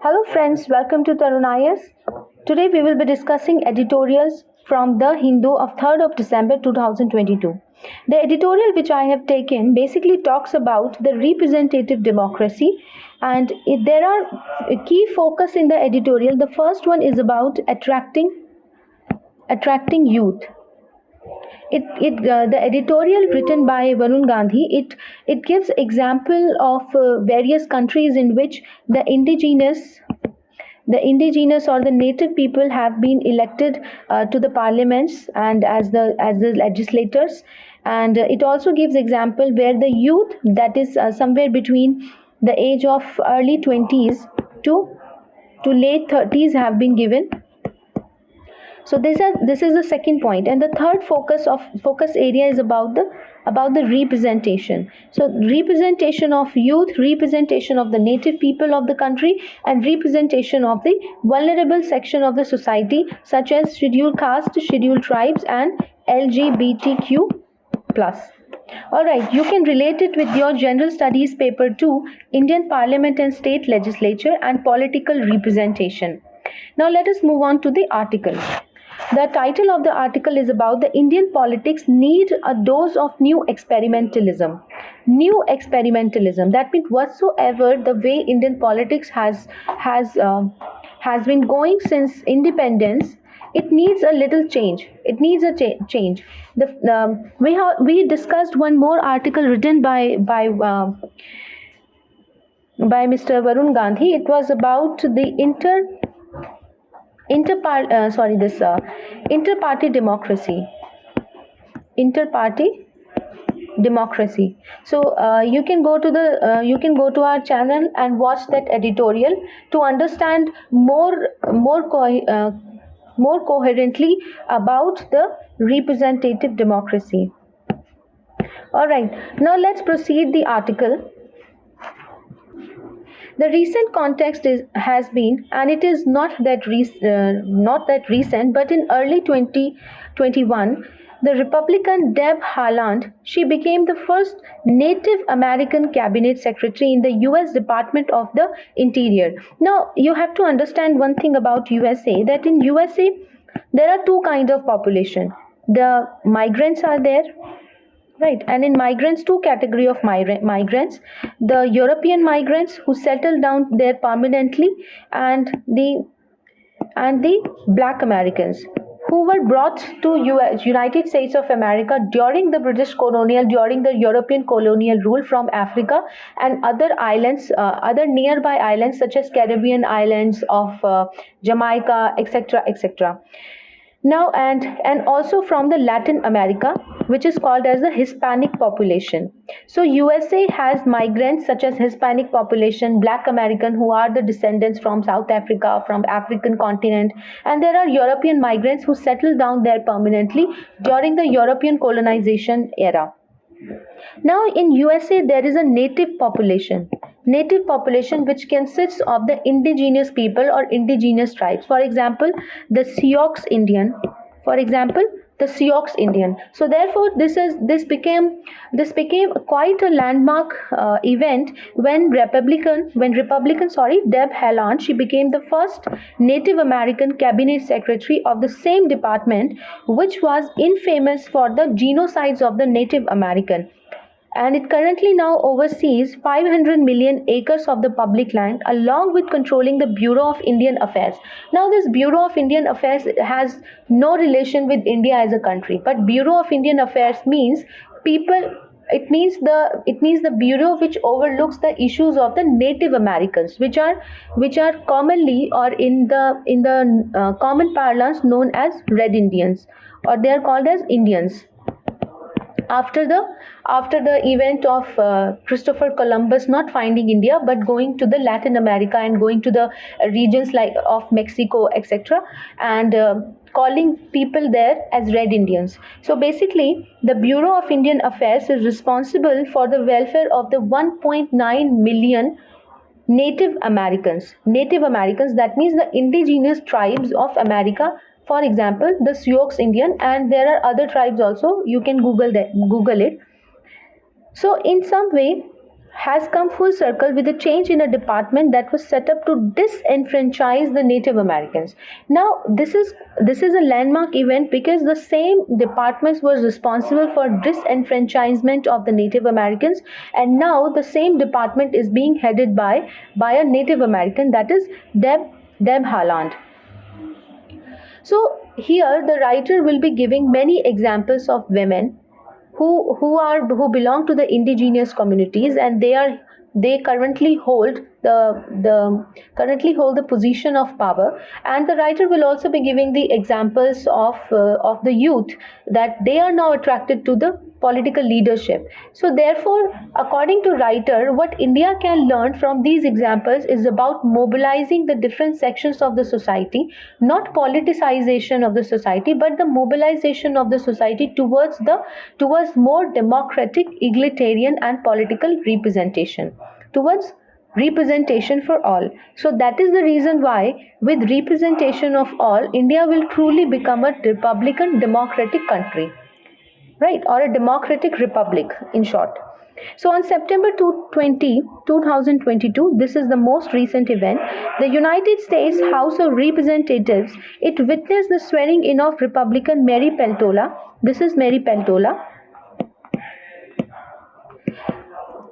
Hello friends, welcome to Tarun IAS. Today we will be discussing editorials from the Hindu of 3rd of December 2022. The editorial which I have taken basically talks about the representative democracy, and there are a key focus in the editorial. The first one is about attracting youth. The editorial written by Varun Gandhi, it gives example of various countries in which the indigenous or the native people have been elected to the parliaments and as the legislators, and it also gives example where the youth, that is somewhere between the age of early 20s to late 30s, have been given. So this is the second point, and the third focus area is about the representation. So representation of youth, representation of the native people of the country, and representation of the vulnerable section of the society, such as scheduled caste, scheduled tribes, and LGBTQ plus. Alright, you can relate it with your general studies paper 2, Indian Parliament and State Legislature and Political Representation. Now let us move on to the article. The title of the article is about the Indian politics need a dose of new experimentalism. New experimentalism. That means whatsoever the way Indian politics has been going since independence, it needs a little change. It needs a change. We discussed one more article written by Mr. Varun Gandhi. It was about the inter-party democracy. So you can go to our channel and watch that editorial to understand more coherently about the representative democracy. All right, now let's proceed the article. The recent context has been, and it is not that recent, but in early 2021, the Republican Deb Haaland, she became the first Native American cabinet secretary in the U.S. Department of the Interior. Now, you have to understand one thing about USA, that in USA, there are two kinds of population. The migrants are there. Right, and in migrants, two category of migrants: the European migrants who settled down there permanently, and the Black Americans who were brought to United States of America during the during the European colonial rule from Africa and other islands, other nearby islands such as Caribbean islands of Jamaica, etc., etc. Now, and also from the Latin America, which is called as the Hispanic population. So USA has migrants such as Hispanic population, Black American, who are the descendants from South Africa, from African continent, and there are European migrants who settled down there permanently during the European colonization era. Now in USA there is a native population which consists of the indigenous people or indigenous tribes. For example, the Sioux Indian. So therefore this became quite a landmark event when Republican Deb Haaland, she became the first Native American cabinet secretary of the same department, which was infamous for the genocides of the Native American. And it currently now oversees 500 million acres of the public land, along with controlling the Bureau of Indian Affairs. Now this Bureau of Indian Affairs has no relation with India as a country, but Bureau of Indian Affairs means it means the bureau which overlooks the issues of the Native Americans, which are commonly, or in the common parlance, known as Red Indians, or they are called as Indians. After the event of Christopher Columbus not finding India but going to the Latin America and going to the regions like of Mexico, etc., and calling people there as Red Indians. So basically, the Bureau of Indian Affairs is responsible for the welfare of the 1.9 million Native Americans. That means the indigenous tribes of America. For example, the Sioux Indian, and there are other tribes also. You can Google it. So in some way, has come full circle with a change in a department that was set up to disenfranchise the Native Americans. Now, this is a landmark event because the same departments was responsible for disenfranchisement of the Native Americans, and now the same department is being headed by a Native American, that is Deb Haaland. So here the writer will be giving many examples of women who belong to the indigenous communities, and they currently hold the position of power. And the writer will also be giving the examples of the youth, that they are now attracted to the political leadership. So therefore, according to writer, what India can learn from these examples is about mobilizing the different sections of the society, not politicization of the society, but the mobilization of the society towards more democratic, egalitarian and political representation, towards representation for all. So that is the reason why, with representation of all, India will truly become a republican democratic country, right, or a democratic republic in short. So on September 2022, this is the most recent event, the United States House of Representatives, it witnessed the swearing in of Republican Mary Peltola. This is Mary Peltola.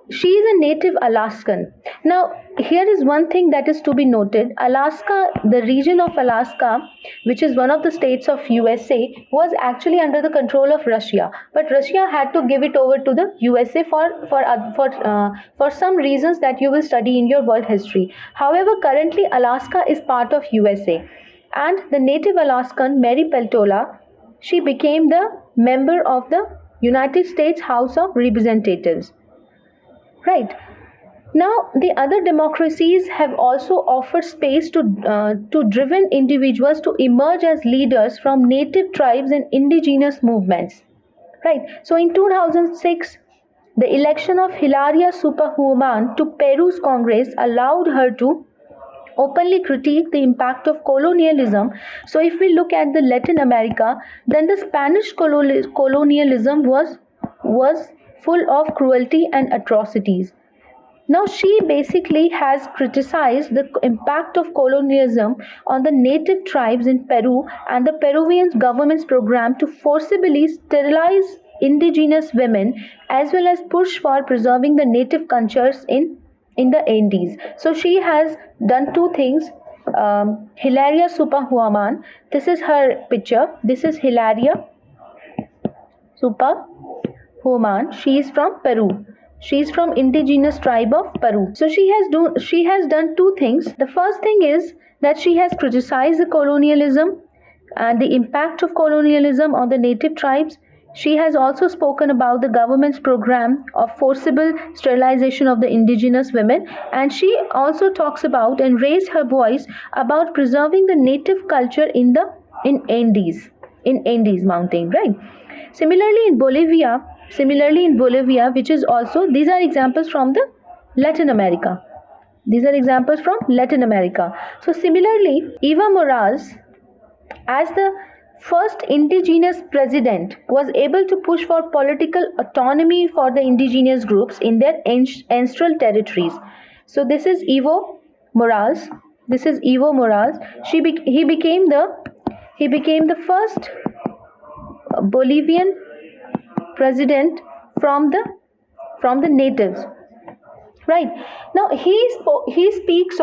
She is a native Alaskan. Now, here is one thing that is to be noted. Alaska, the region of Alaska, which is one of the states of USA, was actually under the control of Russia. But Russia had to give it over to the USA for some reasons that you will study in your world history. However, currently Alaska is part of USA. And the native Alaskan, Mary Peltola, she became the member of the United States House of Representatives. Right. Now, the other democracies have also offered space to driven individuals to emerge as leaders from native tribes and indigenous movements. Right. So, in 2006, the election of Hilaria Superhuman to Peru's Congress allowed her to openly critique the impact of colonialism. So, if we look at the Latin America, then the Spanish colonialism was full of cruelty and atrocities. Now, she basically has criticized the impact of colonialism on the native tribes in Peru and the Peruvian government's program to forcibly sterilize indigenous women, as well as push for preserving the native cultures in the Andes. So she has done two things. Hilaria Superhuman, this is her picture. This is Hilaria Superhuman. She is from Peru. She is from indigenous tribe of Peru. So she has done two things. The first thing is that she has criticized the colonialism and the impact of colonialism on the native tribes. She has also spoken about the government's program of forcible sterilization of the indigenous women, and she also talks about and raised her voice about preserving the native culture in Andes mountain, right? Similarly in Bolivia, which is also, these are examples from the Latin America. So similarly, Eva Morales, as the first indigenous president, was able to push for political autonomy for the indigenous groups in their ancestral territories. So this is Evo Morales. He became the first Bolivian president from the natives. Right. Now he speaks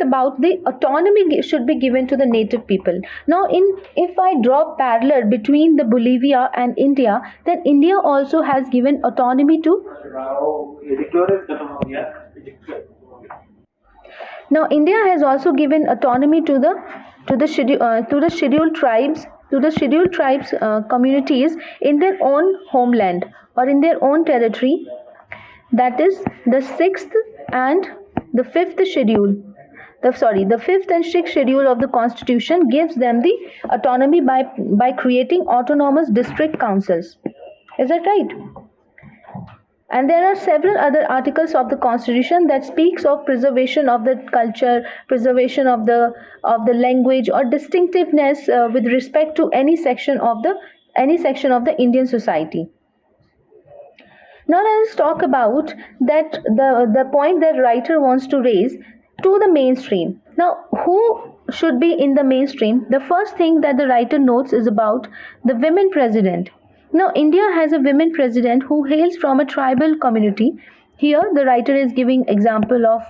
about the autonomy should be given to the native people. Now if I draw parallel between the Bolivia and India, then India also has given autonomy to Now India has also given autonomy to the scheduled tribes communities in their own homeland or in their own territory. That is the 6th and the 5th schedule. The 5th and 6th schedule of the Constitution gives them the autonomy by creating autonomous district councils. Is that right? And there are several other articles of the Constitution that speaks of preservation of the culture, preservation of the language or distinctiveness with respect to any section of the Indian society. Now let us talk about that the point that writer wants to raise to the mainstream. Now, who should be in the mainstream? The first thing that the writer notes is about the women president. Now, India has a women president who hails from a tribal community. Here, the writer is giving example of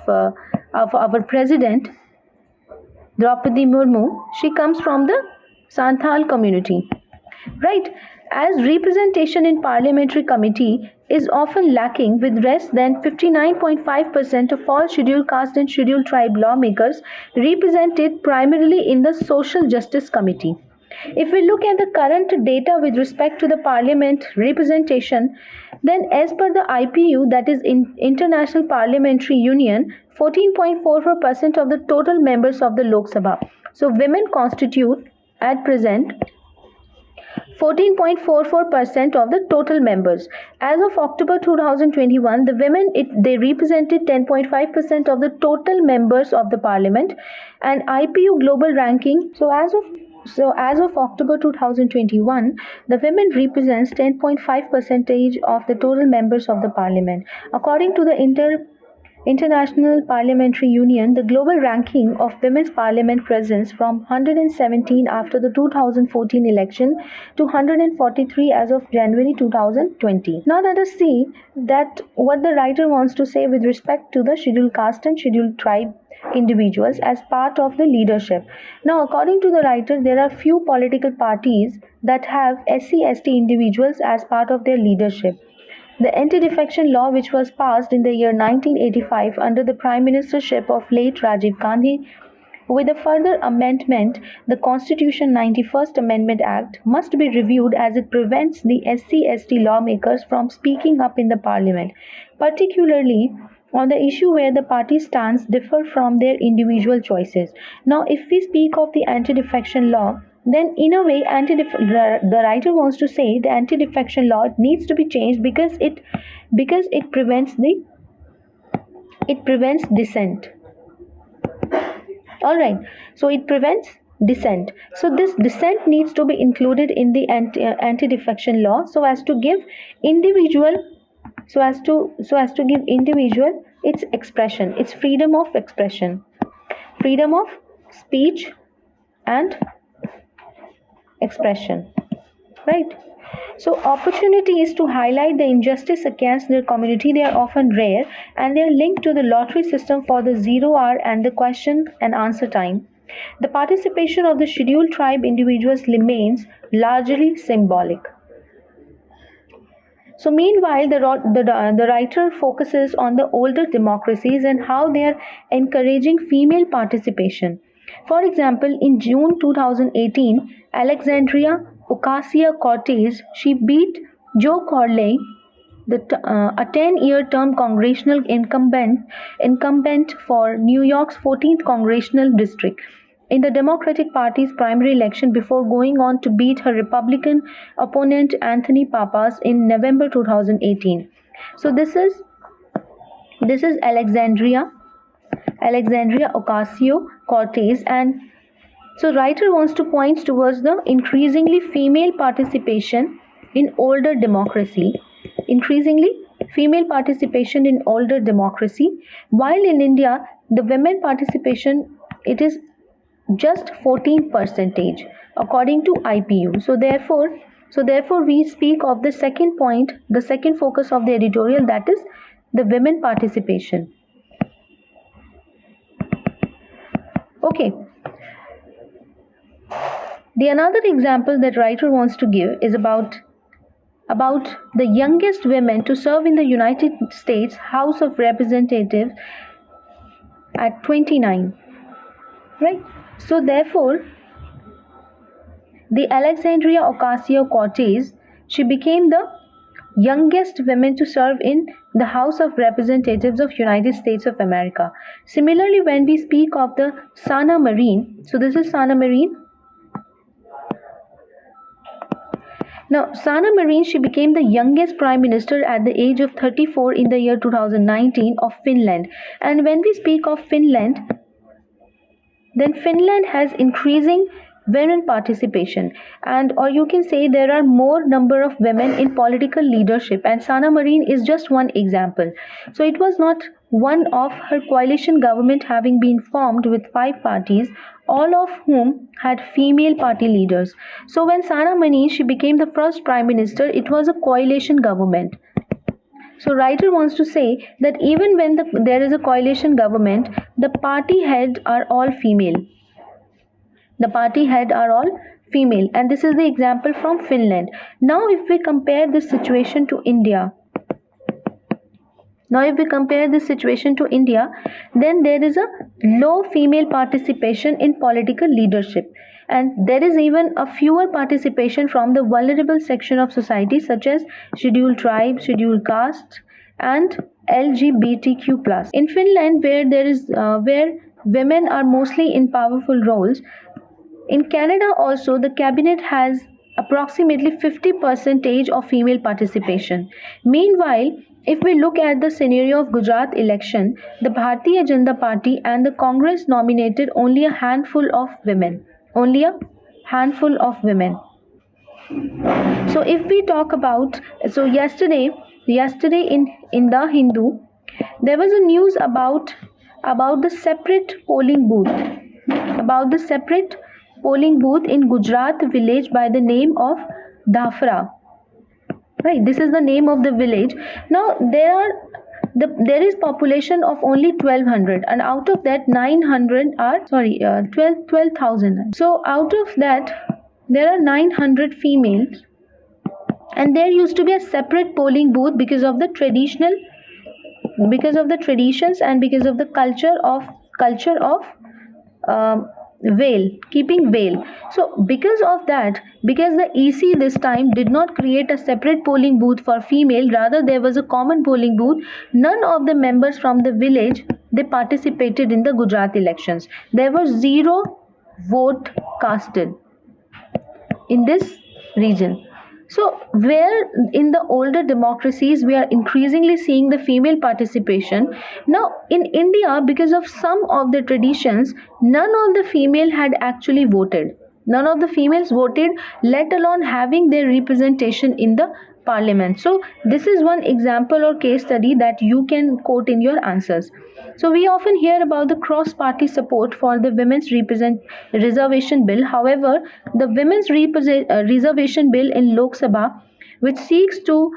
our president, Draupadi Murmu. She comes from the Santhal community, right? As representation in parliamentary committee is often lacking, with less than 59.5% of all scheduled caste and scheduled tribe lawmakers represented primarily in the social justice committee. If we look at the current data with respect to the parliament representation, then as per the IPU, that is International Parliamentary Union, 14.44% of the total members of the Lok Sabha. So women constitute at present 14.44% of the total members. As of October 2021, the women they represented 10.5% of the total members of the parliament, and IPU global ranking. So as of October 2021, the women represents 10.5% of the total members of the parliament. According to the International Parliamentary Union, the global ranking of women's parliament presence from 117 after the 2014 election to 143 as of January 2020. Now let us see that what the writer wants to say with respect to the scheduled caste and scheduled tribe individuals as part of the leadership. Now, according to the writer, there are few political parties that have SC/ST individuals as part of their leadership. The anti-defection law, which was passed in the year 1985 under the Prime Ministership of late Rajiv Gandhi, with a further amendment, the Constitution 91st Amendment Act must be reviewed as it prevents the SC/ST lawmakers from speaking up in the parliament, particularly on the issue where the party stands differ from their individual choices. Now, if we speak of the anti-defection law, then in a way the writer wants to say the anti-defection law needs to be changed because it prevents dissent. All right, so it prevents dissent. So this dissent needs to be included in the anti-defection law so as to give individual its expression, its freedom of expression, freedom of speech and expression, right? So opportunities to highlight the injustice against their community, they are often rare, and they are linked to the lottery system for the 0 hour and the question and answer time. The participation of the scheduled tribe individuals remains largely symbolic. So meanwhile, the writer focuses on the older democracies and how they are encouraging female participation. For example, in June 2018, Alexandria Ocasio-Cortez, she beat Joe Corley, a 10-year term congressional incumbent for New York's 14th congressional district, in the Democratic Party's primary election before going on to beat her Republican opponent Anthony Pappas in November 2018. So this is Alexandria Ocasio-Cortez, and so writer wants to point towards the increasingly female participation in older democracy, while in India the women participation, it is just 14% according to IPU. So therefore we speak of the second point, the second focus of the editorial, that is the women participation. Okay. The another example that writer wants to give is about the youngest women to serve in the United States House of Representatives at 29, right? So therefore, the Alexandria Ocasio-Cortez, she became the youngest woman to serve in the House of Representatives of United States of America. Similarly, when we speak of the Sana Marin, so this is Sana Marin. Now, Sana Marin, she became the youngest prime minister at the age of 34 in the year 2019 of Finland. And when we speak of Finland, then Finland has increasing women participation, and or you can say there are more number of women in political leadership, and Sana Marine is just one example. So it was not one of her coalition government having been formed with 5 parties, all of whom had female party leaders. So when Sana Marine she became the first prime minister, it was a coalition government. So writer wants to say that even when there is a coalition government, the party heads are all female. The party head are all female, and this is the example from Finland. Now if we compare this situation to India, then there is a low female participation in political leadership, and there is even a fewer participation from the vulnerable section of society such as scheduled tribes, scheduled castes, and LGBTQ+. In Finland, where women are mostly in powerful roles, in Canada also the cabinet has approximately 50% of female participation. Meanwhile, if we look at the scenario of Gujarat election, the Bharatiya Janata Party and the Congress nominated only a handful of women. Only a handful of women. So if we talk about, so yesterday in the Hindu, there was a news about the separate polling booth in Gujarat village by the name of Dhafra. Right, this is the name of the village. Now there is population of only 1200, and out of that 900 are 12,000. So out of that there are 900 females, and there used to be a separate polling booth because of the traditions and because of the culture of keeping veil. So because of that, because the EC this time did not create a separate polling booth for female, rather there was a common polling booth, none of the members from the village they participated in the Gujarat elections. There was 0 vote casted in this region. So where in the older democracies we are increasingly seeing the female participation, now in India, because of some of the traditions, none of the female had actually voted. None of the females voted, let alone having their representation in the parliament. So this is one example or case study that you can quote in your answers. So we often hear about the cross-party support for the women's reservation bill. However, the women's reservation bill in Lok Sabha, which seeks to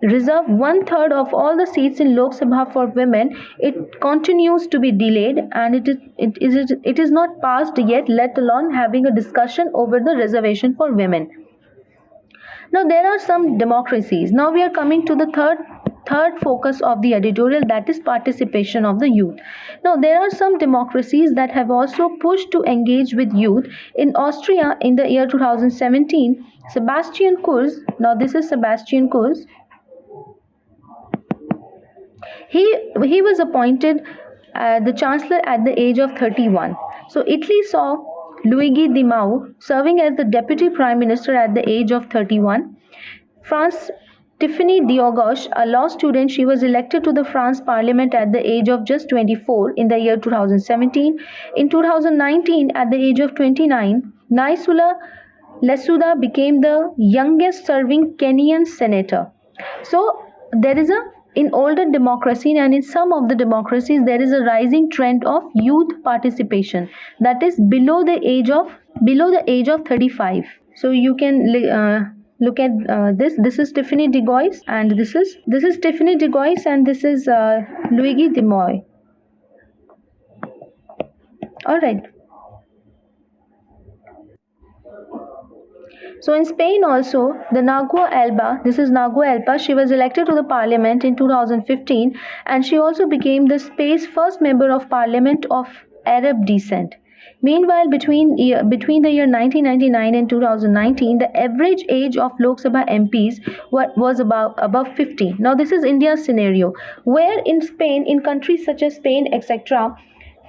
reserve 1/3 of all the seats in Lok Sabha for women, it continues to be delayed, and it is not passed yet, let alone having a discussion over the reservation for women. Now there are some democracies. Now we are coming to the third focus of the editorial, that is participation of the youth. Now there are some democracies that have also pushed to engage with youth. In Austria in the year 2017, Sebastian Kurz, now this is Sebastian Kurz, he was appointed the chancellor at the age of 31. So Italy saw Luigi Di Maio serving as the deputy prime minister at the age of 31. France, Tiffany Diogosh, a law student, she was elected to the France parliament at the age of just 24 in the year 2017. In 2019, at the age of 29, Naisula Lesuda became the youngest serving Kenyan senator. So there is in older democracy and in some of the democracies there is a rising trend of youth participation, that is below the age of 35. So you can look at this is Tiffany Degois, and this is Tiffany Degois, and this is Luigi Di Maio. All right. So in Spain also, the Nagua Alba, this is Nagua Alba, she was elected to the parliament in 2015, and she also became the Spain's first member of parliament of Arab descent. Meanwhile, between the year 1999 and 2019, the average age of Lok Sabha MPs was above 50. Now this is India's scenario, where in Spain, in countries such as Spain, etc.,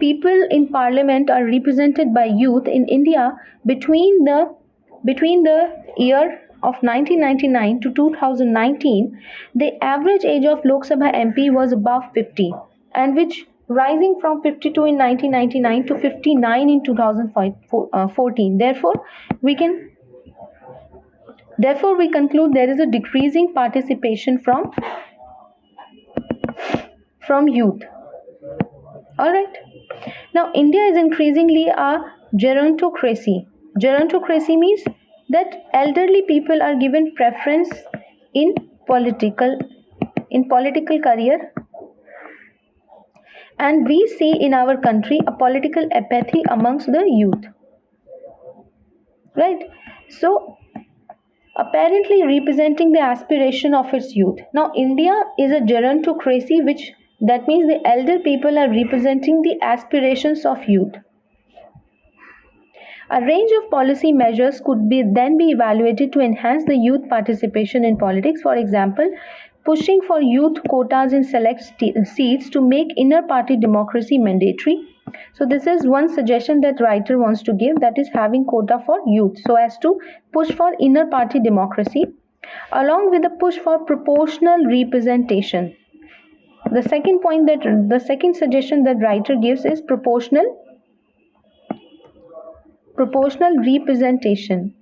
people in parliament are represented by youth. In India, between the year of 1999 to 2019, the average age of Lok Sabha MP was above 50, and which rising from 52 in 1999 to 59 in 2014. Therefore, we conclude there is a decreasing participation from youth. All right. Now, India is increasingly a gerontocracy. Gerontocracy means that elderly people are given preference in political career, and we see in our country a political apathy amongst the youth. Right. So, apparently representing the aspiration of its youth. Now, India is a gerontocracy, which that means the elder people are representing the aspirations of youth. A range of policy measures could then be evaluated to enhance the youth participation in politics. For example, pushing for youth quotas in select seats to make inner party democracy mandatory. So this is one suggestion that writer wants to give, that is having quota for youth so as to push for inner party democracy, along with the push for proportional representation. The second suggestion that writer gives is proportional representation.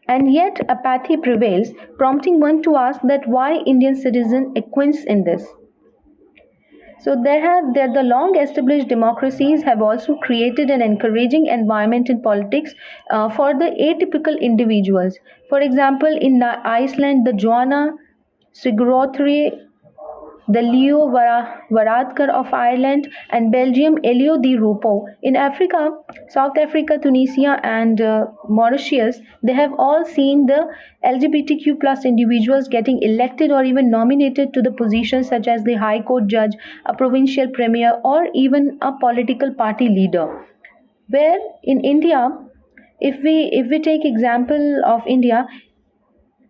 And yet apathy prevails, prompting one to ask that why Indian citizen acquiesce in this. So the long established democracies have also created an encouraging environment in politics for the atypical individuals. For example, in Iceland, the Joanna Sigurðardóttir, the Leo Varadkar of Ireland, and Belgium, Elio Di Rupo. In Africa, South Africa, Tunisia, and Mauritius, they have all seen the LGBTQ plus individuals getting elected or even nominated to the positions such as the High Court judge, a provincial premier, or even a political party leader. Where in India, if we take example of India,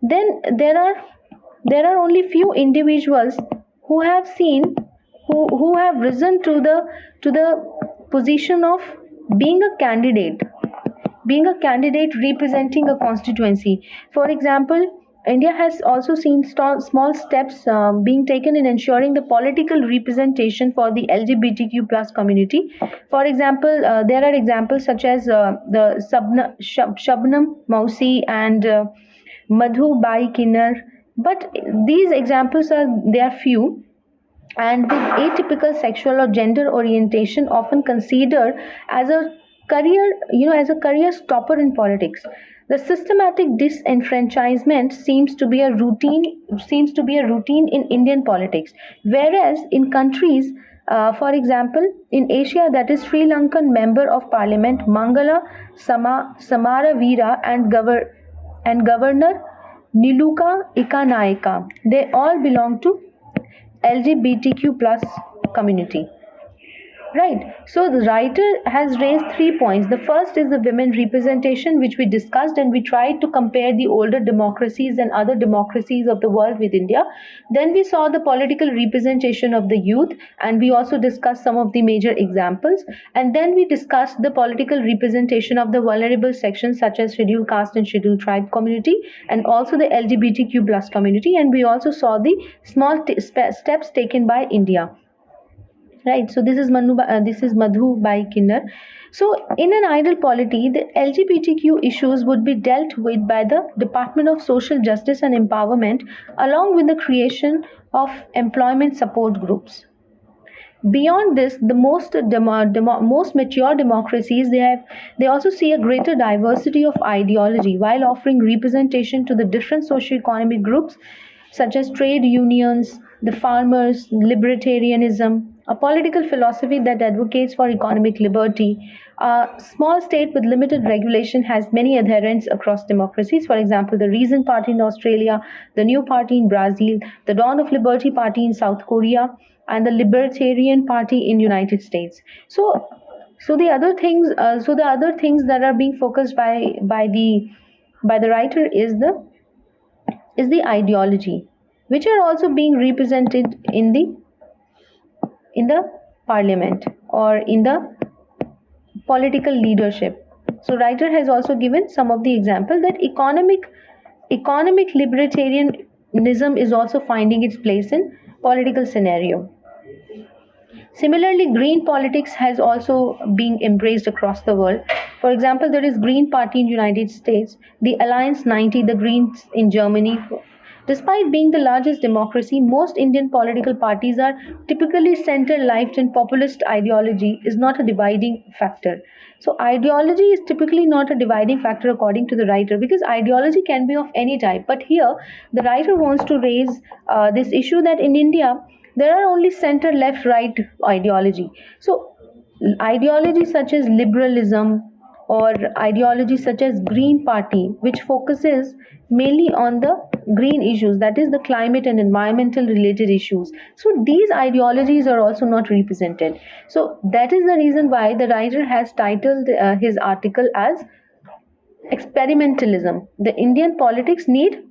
then there are only few individuals who have risen to the position of being a candidate representing a constituency. For example, India has also seen small steps being taken in ensuring the political representation for the LGBTQ plus community. For example, there are examples such as the Shabnam Mausi and Madhu Bai Kinnar. But these examples are few, and with atypical sexual or gender orientation often considered as a career stopper in politics. The systematic disenfranchisement seems to be a routine in Indian politics, whereas in countries, for example, in Asia, that is Sri Lankan Member of Parliament Mangala Samaravira and Governor Niluka Ikanaika, they all belong to LGBTQ plus community. Right. So the writer has raised 3 points. The first is the women representation, which we discussed, and we tried to compare the older democracies and other democracies of the world with India. Then we saw the political representation of the youth, and we also discussed some of the major examples. And then we discussed the political representation of the vulnerable sections such as scheduled caste and scheduled tribe community, and also the LGBTQ plus community. And we also saw the small steps taken by India. Right, so this is Madhu Bai Kinnar. So in an ideal polity, the LGBTQ issues would be dealt with by the Department of Social Justice and Empowerment, along with the creation of employment support groups. Beyond this, the most mature democracies, they also see a greater diversity of ideology while offering representation to the different socio-economic groups such as trade unions, the farmers, libertarianism, a political philosophy that advocates for economic liberty. A small state with limited regulation has many adherents across democracies. For example, the Reason Party in Australia, the New Party in Brazil, the Dawn of Liberty Party in South Korea, and the Libertarian Party in United States. So the other things that are being focused by the writer is the ideology, which are also being represented in the parliament or in the political leadership. So writer has also given some of the example that economic libertarianism is also finding its place in political scenario. Similarly, green politics has also been embraced across the world. For example, there is Green Party in United States, the Alliance 90, the Greens in Germany. Despite being the largest democracy, most Indian political parties are typically center-left, and populist ideology is not a dividing factor. So ideology is typically not a dividing factor according to the writer, because ideology can be of any type. But here the writer wants to raise this issue that in India there are only center, left, right ideology. So ideologies such as liberalism or ideologies such as Green Party, which focuses mainly on the green issues, that is the climate and environmental related issues. So these ideologies are also not represented. So that is the reason why the writer has titled his article as Experimentalism. The Indian politics need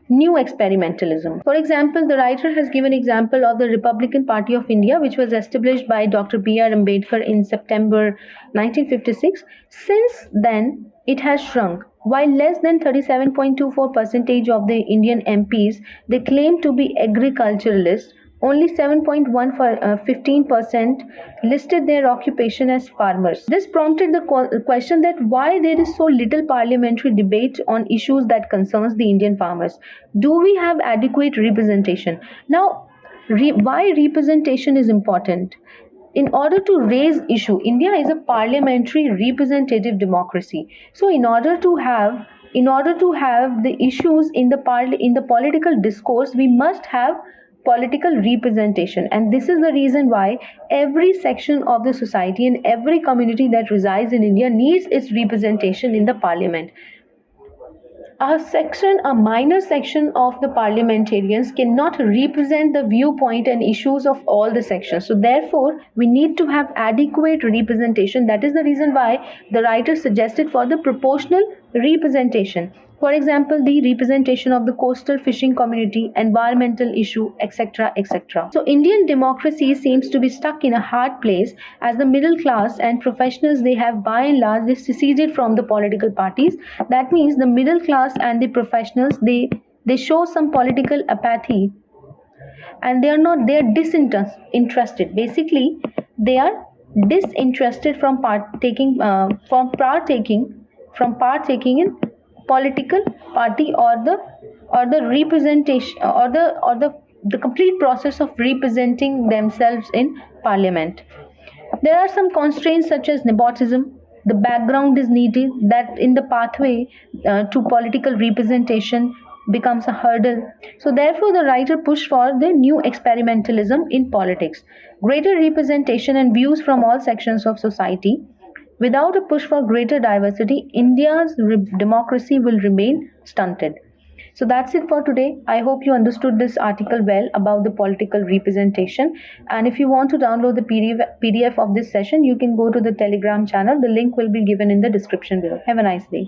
new experimentalism. For example, the writer has given example of the Republican Party of India, which was established by Dr. B.R. Ambedkar in September 1956. Since then, it has shrunk. While less than 37.24% of the Indian MPs they claim to be agriculturalists, only 7.15% listed their occupation as farmers. This prompted the question that why there is so little parliamentary debate on issues that concerns the Indian farmers. Do we have adequate representation? Now, why representation is important? In order to raise issue, India is a parliamentary representative democracy. So in order to have the issues in the political discourse, we must have political representation, and this is the reason why every section of the society and every community that resides in India needs its representation in the parliament. A minor section of the parliamentarians cannot represent the viewpoint and issues of all the sections. So therefore, we need to have adequate representation. That is the reason why the writer suggested for the proportional representation. For example, the representation of the coastal fishing community, environmental issue, etc., etc. So Indian democracy seems to be stuck in a hard place, as the middle class and professionals, they have by and large seceded from the political parties. That means the middle class and the professionals, they show some political apathy, and they are disinterested. Basically, they are disinterested from partaking in political party or the representation or the complete process of representing themselves in parliament. There are some constraints such as nepotism. The background is needed, that in the pathway to political representation becomes a hurdle. So therefore the writer pushed for the new experimentalism in politics, greater representation and views from all sections of society. Without a push for greater diversity, India's democracy will remain stunted. So that's it for today. I hope you understood this article well about the political representation. And if you want to download the PDF of this session, you can go to the Telegram channel. The link will be given in the description below. Have a nice day.